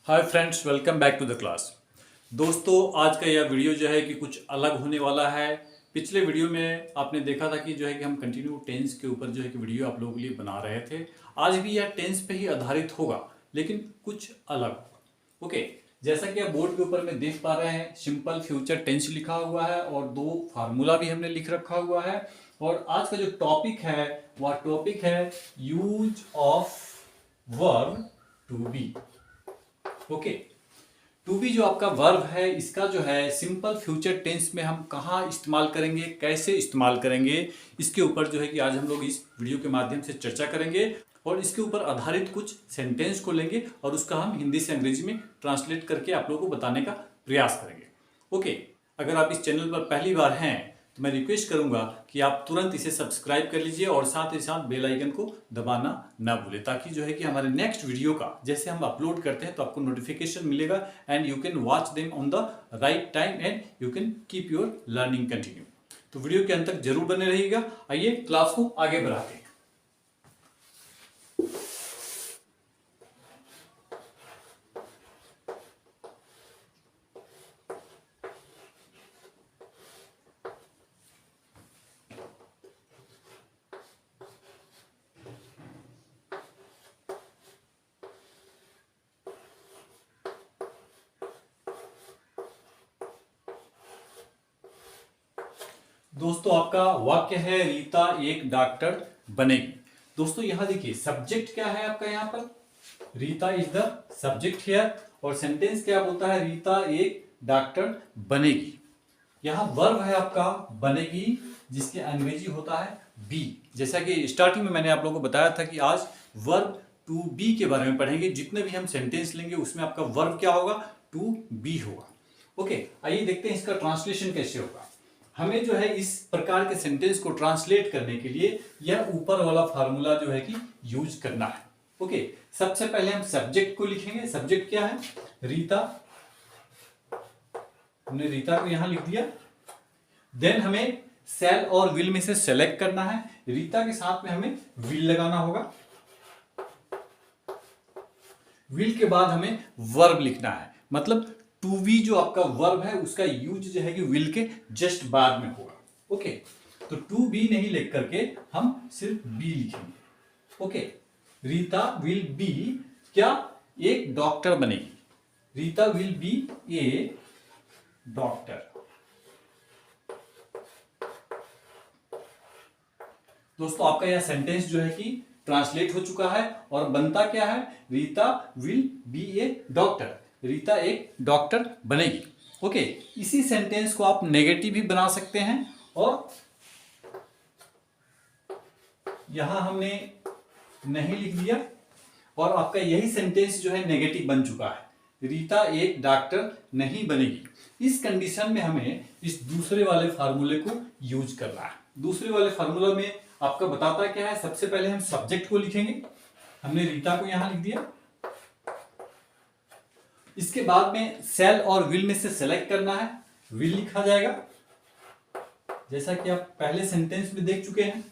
Hi friends, welcome back to the class. दोस्तों, आज का यह वीडियो जो है कि कुछ अलग होने वाला है। पिछले वीडियो में आपने देखा था कि जो है कि हम कंटिन्यू टेंस के ऊपर जो है कि वीडियो आप लोगों के लिए बना रहे थे। आज भी यह टेंस पे ही आधारित होगा, लेकिन कुछ अलग। ओके, जैसा कि आप बोर्ड के ऊपर में देख पा रहे हैं, सिंपल फ्यूचर टेंस लिखा हुआ है और दो फार्मूला भी हमने लिख रखा हुआ है। और आज का जो टॉपिक है वह टॉपिक है use of verb to be. Okay, to be जो आपका वर्ब है, इसका जो है सिंपल फ्यूचर टेंस में हम कहाँ इस्तेमाल करेंगे, कैसे इस्तेमाल करेंगे, इसके ऊपर जो है कि आज हम लोग इस वीडियो के माध्यम से चर्चा करेंगे। और इसके ऊपर आधारित कुछ सेंटेंस को लेंगे और उसका हम हिंदी से अंग्रेजी में ट्रांसलेट करके आप लोगों को बताने का प्रयास करेंगे। ओके, अगर आप इस चैनल पर पहली बार हैं तो मैं रिक्वेस्ट करूंगा कि आप तुरंत इसे सब्सक्राइब कर लीजिए और साथ ही साथ बेल आइकन को दबाना ना भूलें, ताकि जो है कि हमारे नेक्स्ट वीडियो का जैसे हम अपलोड करते हैं तो आपको नोटिफिकेशन मिलेगा and you can watch them on the right time and you can keep your learning continue. तो वीडियो के अंत तक जरूर बने रहिएगा। आइए क्लास को आगे बढ़ाते हैं। दोस्तों, आपका वाक्य है रीता एक डॉक्टर बनेगी। दोस्तों, यहां देखिए सब्जेक्ट क्या है आपका, यहां पर Rita is the subject here और सेंटेंस क्या बोलता है, रीता एक डॉक्टर बनेगी। यहां वर्ब है आपका बनेगी, जिसके अंग्रेजी होता है बी। जैसा कि स्टार्टिंग में मैंने आप लोगों को बताया था कि आज वर्ब टू बी के बारे में पढ़ेंगे। जितने भी हम सेंटेंस लेंगे उसमें आपका वर्ब क्या होगा, टू बी होगा। ओके, आइए देखते हैं इसका ट्रांसलेशन कैसे होगा। हमें जो है इस प्रकार के सेंटेंस को ट्रांसलेट करने के लिए यह ऊपर वाला फार्मूला जो है कि यूज करना है। ओके, सबसे पहले हम सब्जेक्ट को लिखेंगे। सब्जेक्ट क्या है, रीता। हमने रीता को यहां लिख दिया। देन हमें सेल और विल में से सेलेक्ट करना है। रीता के साथ में हमें विल लगाना होगा। विल के बाद हमें वर्ब लिखना है, मतलब टू बी जो आपका वर्ब है उसका यूज जो है कि विल के जस्ट बाद में होगा। ओके, तो टू बी नहीं लिख करके हम सिर्फ बी लिखेंगे। ओके, रीता विल बी क्या, एक डॉक्टर बनेगी। Rita will be A doctor. दोस्तों, आपका यह सेंटेंस जो है कि ट्रांसलेट हो चुका है और बनता क्या है, Rita will be A doctor. Rita एक डॉक्टर बनेगी। ओके, इसी सेंटेंस को आप नेगेटिव भी बना सकते हैं और यहां हमने नहीं लिख दिया और आपका यही सेंटेंस जो है नेगेटिव बन चुका है, रीता एक डॉक्टर नहीं बनेगी। इस कंडीशन में हमें इस दूसरे वाले फार्मूले को यूज करना है। दूसरे वाले फार्मूला में आपका बताता क्या है, सबसे पहले हम सब्जेक्ट को लिखेंगे। हमने रीता को यहां लिख दिया। इसके बाद में सेल और विल में से सेलेक्ट करना है। विल लिखा जाएगा जैसा कि आप पहले सेंटेंस में देख चुके हैं।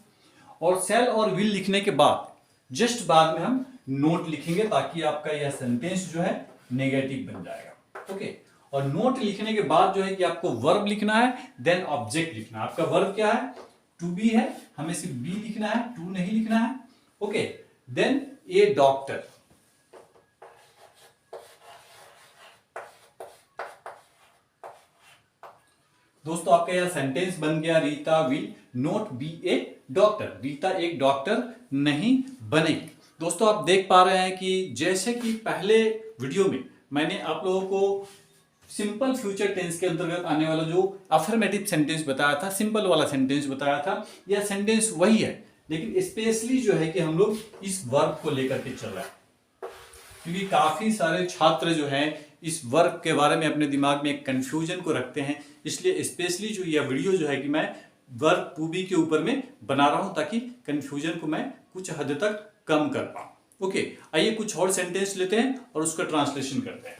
और सेल और विल लिखने के बाद जस्ट बाद में हम नोट लिखेंगे, ताकि आपका यह सेंटेंस जो है नेगेटिव बन जाएगा। ओके, और नोट लिखने के बाद जो है कि आपको वर्ब लिखना है, देन ऑब्जेक्ट लिखना है। आपका वर्ब क्या है, टू बी है, हमें सिर्फ बी लिखना है, टू नहीं लिखना है। ओके, देन ए डॉक्टर। दोस्तों, आपका यह सेंटेंस बन गया, Rita will not be A doctor. Rita एक डॉक्टर नहीं बनेगी। दोस्तों, आप देख पा रहे हैं कि जैसे कि पहले वीडियो में मैंने आप लोगों को सिंपल फ्यूचर टेंस के अंतर्गत आने वाला जो अफर्मेटिव सेंटेंस बताया था, सिंपल वाला सेंटेंस बताया था, यह सेंटेंस वही है, लेकिन स्पेशली जो है कि हम लोग इस वर्ब को लेकर के चल रहे हैं, क्योंकि काफी सारे छात्र जो हैं इस वर्ब के बारे में अपने दिमाग में एक कंफ्यूजन को रखते हैं। इसलिए स्पेशली जो यह वीडियो जो है कि मैं वर्ब टू बी के ऊपर में बना रहा हूं, ताकि कंफ्यूजन को मैं कुछ हद तक कम कर पाऊं। ओके, आइए कुछ और सेंटेंस लेते हैं और उसका ट्रांसलेशन करते हैं।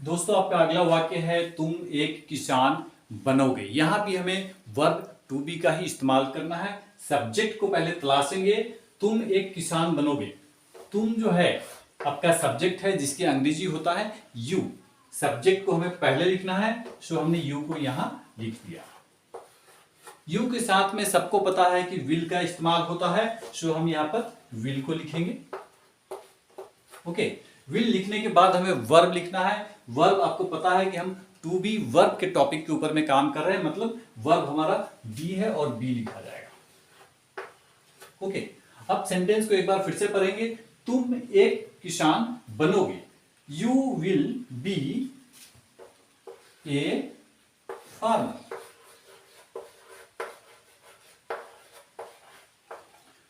दोस्तों आपका अगला वाक्य है तुम एक किसान बनोगे। यहां भी हमें वर्ब टू बी का ही इस्तेमाल करना है। सब्जेक्ट को पहले तलाशेंगे। तुम एक किसान बनोगे। तुम जो है आपका सब्जेक्ट है जिसकी अंग्रेजी होता है यू। सब्जेक्ट को हमें पहले लिखना है, सो हमने यू को यहां लिख दिया। यू के साथ में सबको पता है कि विल का इस्तेमाल होता है, सो हम यहां पर विल को लिखेंगे। ओके, विल लिखने के बाद हमें वर्ब लिखना है। वर्ब आपको पता है कि हम टू बी वर्ब के टॉपिक के ऊपर में काम कर रहे हैं, मतलब वर्ब हमारा बी है और बी लिखा जाएगा। ओके, अब सेंटेंस को एक बार फिर से पढ़ेंगे। तुम एक किसान बनोगे। You will be a farmer.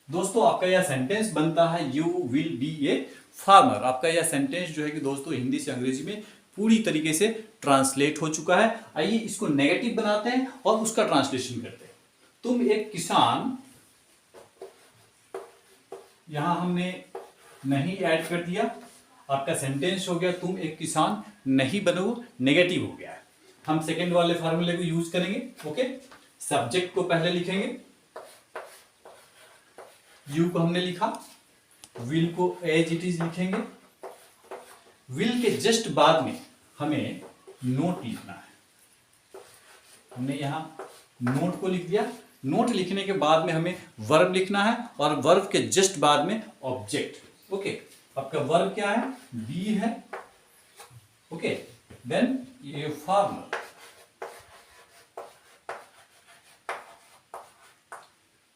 दोस्तों आपका यह सेंटेंस बनता है you will be a farmer. आपका यह सेंटेंस जो है कि दोस्तों हिंदी से अंग्रेजी में पूरी तरीके से ट्रांसलेट हो चुका है। आइए इसको नेगेटिव बनाते हैं और उसका ट्रांसलेशन करते हैं। तुम एक किसान, यहां हमने नहीं ऐड कर दिया। आपका सेंटेंस हो गया तुम एक किसान नहीं बनोगे, नेगेटिव हो गया है। हम सेकेंड वाले फार्मूले को यूज करेंगे। ओके, सब्जेक्ट को पहले लिखेंगे, यू को हमने लिखा, विल को एज इट इज लिखेंगे। विल के जस्ट बाद में हमें नोट लिखना है। हमने यहां नोट को लिख दिया। नोट लिखने के बाद में हमें वर्ब लिखना है और वर्ब के जस्ट बाद में ऑब्जेक्ट। ओके, आपका वर्ब क्या है? बी है। Okay, then a farmer.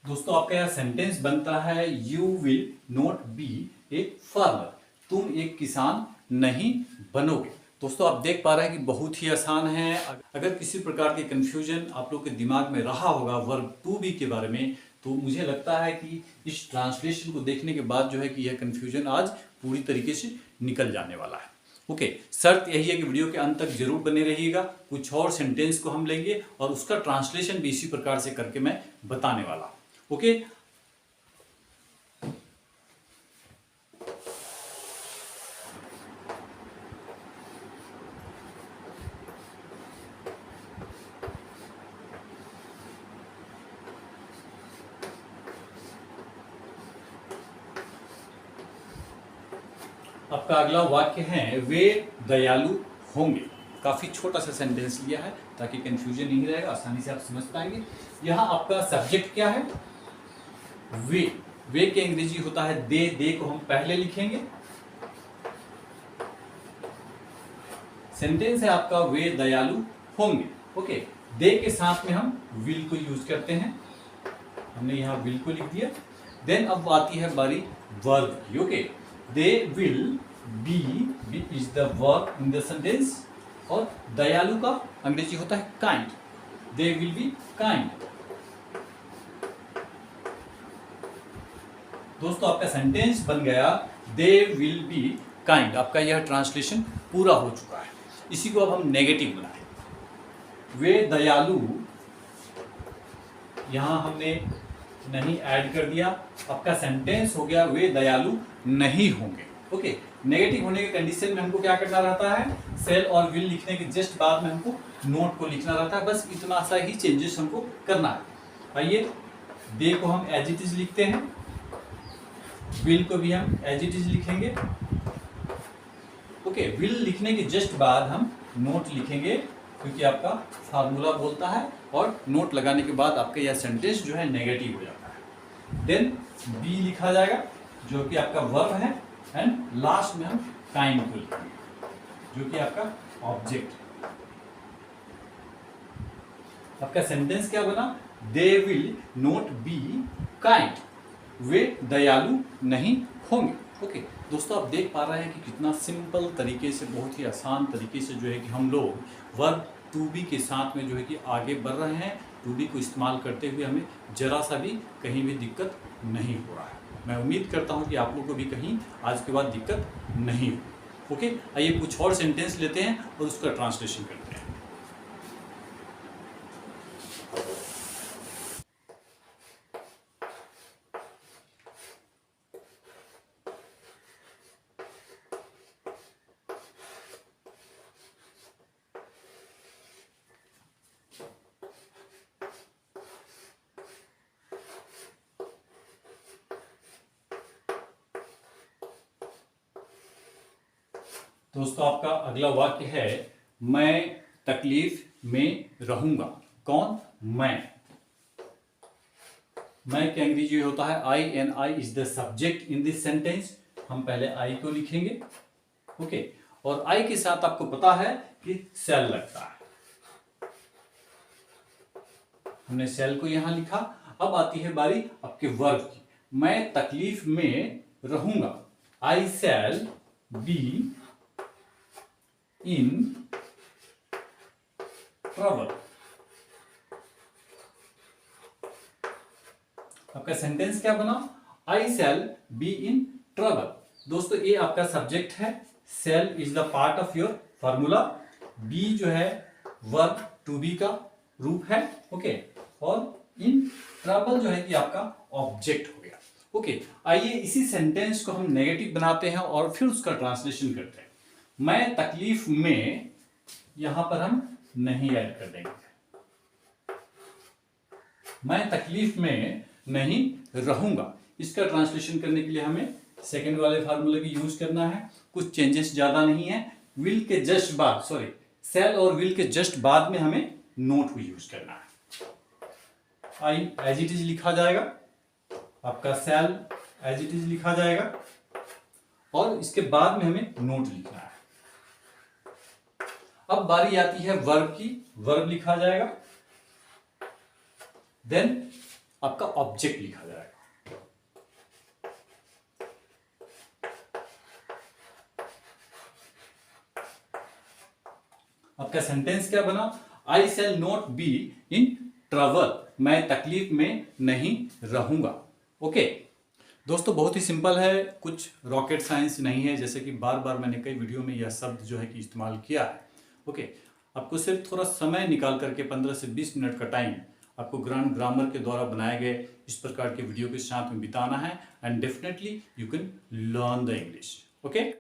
दोस्तों आपका यह सेंटेंस बनता है you will not be a farmer. तुम एक किसान नहीं बनोगे। दोस्तों आप देख पा रहे हैं कि बहुत ही आसान है। अगर किसी प्रकार की कंफ्यूजन आप लोग के दिमाग में रहा होगा वर्ब टू बी के बारे में, तो मुझे लगता है कि इस ट्रांसलेशन को देखने के बाद जो है कि यह कंफ्यूजन आज पूरी तरीके से निकल जाने वाला है। ओके, शर्त यही है कि वीडियो के अंत तक जरूर बने रहिएगा। कुछ और सेंटेंस को हम लेंगे और उसका ट्रांसलेशन भी इसी प्रकार से करके मैं बताने वाला हूं। ओके, आपका अगला वाक्य है वे दयालु होंगे। काफी छोटा सा सेंटेंस लिया है ताकि कंफ्यूजन नहीं रहेगा, आसानी से आप समझ पाएंगे। यहां आपका सब्जेक्ट क्या है? वे। वे के अंग्रेजी होता है दे। दे को हम पहले लिखेंगे। सेंटेंस है आपका वे दयालु होंगे। ओके, दे के साथ में हम विल को यूज करते हैं। हमने यहां विल को लिख दिया। देन अब आती है बारी वर्ब की। Okay, they will be is the verb in the sentence और दयालु का अंग्रेजी होता है kind. They will be kind. दोस्तों आपका सेंटेंस बन गया दे विल बी काइंड। आपका यह ट्रांसलेशन पूरा हो चुका है। इसी को अब हम नेगेटिव बनाएं। वे दयालु, यहां हमने नहीं ऐड कर दिया। आपका सेंटेंस हो गया वे दयालु नहीं होंगे। ओके, नेगेटिव होने के कंडीशन में हमको क्या करना रहता है? सेल और विल लिखने के जस्ट बाद में हमको नोट को लिखना रहता है। बस इतना सा ही चेंजेस हमको करना है। आइए, दे को हम एज इट इज लिखते हैं, विल को भी हम एज इट इज लिखेंगे। ओके, विल लिखने के जस्ट बाद हम नोट लिखेंगे क्योंकि आपका फार्मूला बोलता है, और नोट लगाने के बाद आपका यह सेंटेंस जो है नेगेटिव हो जाता है। देन बी लिखा जाएगा जो कि आपका वर्ब है, एंड लास्ट में हम काइंड को लिखेंगे जो कि आपका ऑब्जेक्ट। आपका सेंटेंस क्या बना? They will not be kind. वे दयालु नहीं होंगे। ओके, दोस्तों आप देख पा रहे हैं कि कितना सिंपल तरीके से, बहुत ही आसान तरीके से जो है कि हम लोग वर्ब टू बी के साथ में जो है कि आगे बढ़ रहे हैं। टू बी को इस्तेमाल करते हुए हमें जरा सा भी कहीं भी दिक्कत नहीं हो रहा है। मैं उम्मीद करता हूं कि आप लोगों को भी कहीं आज के बाद दिक्कत नहीं हो। ओके, आइए कुछ और सेंटेंस लेते हैं और उसका ट्रांसलेशन करते हैं। दोस्तों आपका अगला वाक्य है मैं तकलीफ में रहूंगा। कौन? मैं के अंग्रेजी होता है I is the subject in this sentence. हम पहले आई को लिखेंगे, ओके। और आई के साथ आपको पता है कि सेल लगता है, हमने सेल को यहां लिखा। अब आती है बारी आपके वर्ब की। मैं तकलीफ में रहूंगा, I shall be in trouble. आपका सेंटेंस क्या बना? I shall be in trouble. दोस्तों ये आपका सब्जेक्ट है, shall is the part of your formula, be जो है वर्ब टू बी का रूप है, ओके। और इन ट्रबल जो है कि आपका ऑब्जेक्ट हो गया, ओके। आइए इसी सेंटेंस को हम नेगेटिव बनाते हैं और फिर उसका ट्रांसलेशन करते हैं। मैं तकलीफ में, यहां पर हम नहीं ऐड कर देंगे। मैं तकलीफ में नहीं रहूंगा, इसका ट्रांसलेशन करने के लिए हमें सेकंड वाले फार्मूले की यूज करना है। कुछ चेंजेस ज्यादा नहीं है। विल के जस्ट बाद, सॉरी, सेल और विल के जस्ट बाद में हमें नोट को यूज करना है। आई एज इट इज लिखा जाएगा, आपका सेल एज इट इज लिखा जाएगा और इसके बाद में हमें नोट लिखना है। अब बारी आती है वर्ब की, वर्ब लिखा जाएगा, देन आपका ऑब्जेक्ट लिखा जाएगा। आपका सेंटेंस क्या बना? I shall not be in trouble, मैं तकलीफ में नहीं रहूंगा, ओके। दोस्तों बहुत ही सिंपल है, कुछ रॉकेट साइंस नहीं है, जैसे कि बार बार मैंने कई वीडियो में यह शब्द जो है कि इस्तेमाल किया है, ओके। आपको सिर्फ थोड़ा समय निकाल करके 15 से 20 मिनट का टाइम आपको ग्रामर के द्वारा बनाए गए इस प्रकार के वीडियो के साथ में बिताना है, and definitely you can learn the English, okay.